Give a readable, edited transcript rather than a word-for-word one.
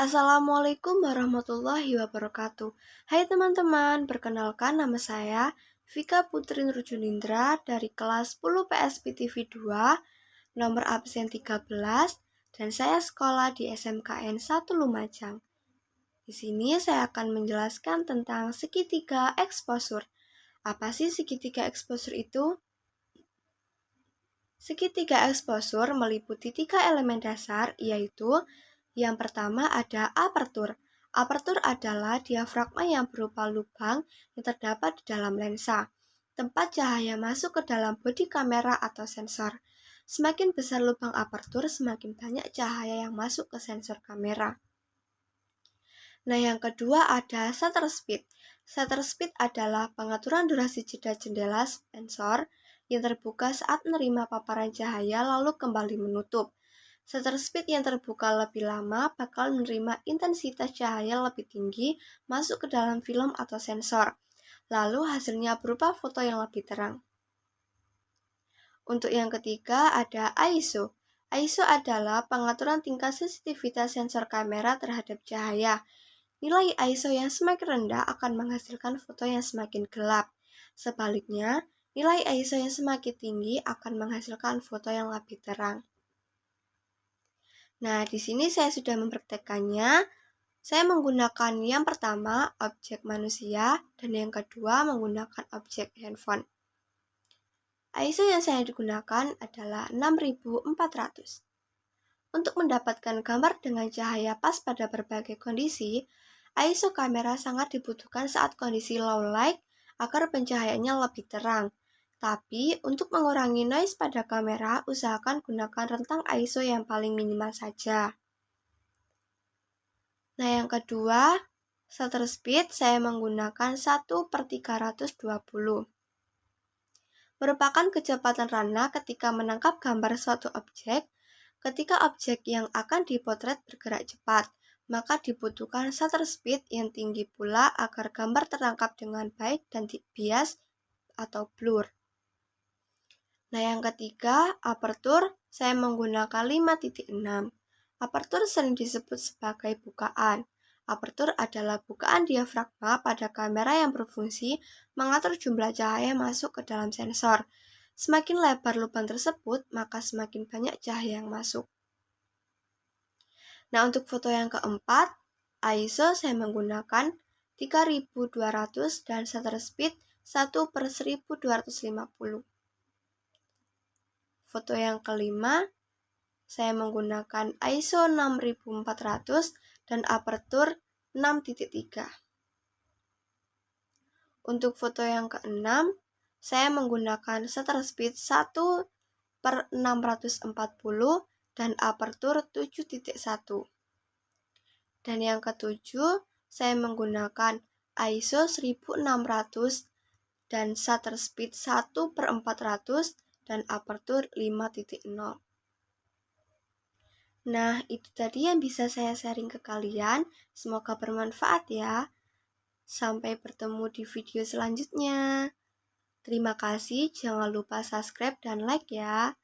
Assalamualaikum warahmatullahi wabarakatuh. Hai teman-teman, perkenalkan nama saya Vika Putri Nurjunindra dari kelas 10 PSPTV 2, nomor absen 13, dan saya sekolah di SMKN 1 Lumajang. Di sini saya akan menjelaskan tentang segitiga exposure. Apa sih segitiga exposure itu? Segitiga exposure meliputi 3 elemen dasar, yaitu yang pertama ada apertur. Apertur adalah diafragma yang berupa lubang yang terdapat di dalam lensa, tempat cahaya masuk ke dalam bodi kamera atau sensor. Semakin besar lubang apertur, semakin banyak cahaya yang masuk ke sensor kamera. Nah, yang kedua ada shutter speed. Shutter speed adalah pengaturan durasi jeda jendela sensor yang terbuka saat menerima paparan cahaya lalu kembali menutup. Shutter speed yang terbuka lebih lama bakal menerima intensitas cahaya lebih tinggi masuk ke dalam film atau sensor. Lalu hasilnya berupa foto yang lebih terang. Untuk yang ketiga ada ISO. ISO adalah pengaturan tingkat sensitivitas sensor kamera terhadap cahaya. Nilai ISO yang semakin rendah akan menghasilkan foto yang semakin gelap. Sebaliknya, nilai ISO yang semakin tinggi akan menghasilkan foto yang lebih terang. Nah, di sini saya sudah mempraktekkannya. Saya menggunakan yang pertama objek manusia dan yang kedua menggunakan objek handphone. ISO yang saya digunakan adalah 6400. Untuk mendapatkan gambar dengan cahaya pas pada berbagai kondisi, ISO kamera sangat dibutuhkan saat kondisi low light agar pencahayaannya lebih terang. Tapi, untuk mengurangi noise pada kamera, usahakan gunakan rentang ISO yang paling minimal saja. Nah, yang kedua, shutter speed saya menggunakan 1/320. Merupakan kecepatan rana ketika menangkap gambar suatu objek. Ketika objek yang akan dipotret bergerak cepat, maka dibutuhkan shutter speed yang tinggi pula agar gambar tertangkap dengan baik dan bias atau blur. Nah, yang ketiga, apertur saya menggunakan 5.6. Apertur sering disebut sebagai bukaan. Apertur adalah bukaan diafragma pada kamera yang berfungsi mengatur jumlah cahaya masuk ke dalam sensor. Semakin lebar lubang tersebut, maka semakin banyak cahaya yang masuk. Nah, untuk foto yang keempat, ISO saya menggunakan 3200 dan shutter speed 1/1250. Foto yang kelima, saya menggunakan ISO 6400 dan apertur 6.3. Untuk foto yang keenam, saya menggunakan shutter speed 1/640 dan apertur 7.1. Dan yang ketujuh, saya menggunakan ISO 1600 dan shutter speed 1/400 dan apertur 5.0. Nah, itu tadi yang bisa saya sharing ke kalian. Semoga bermanfaat ya. Sampai bertemu di video selanjutnya. Terima kasih, jangan lupa subscribe dan like ya.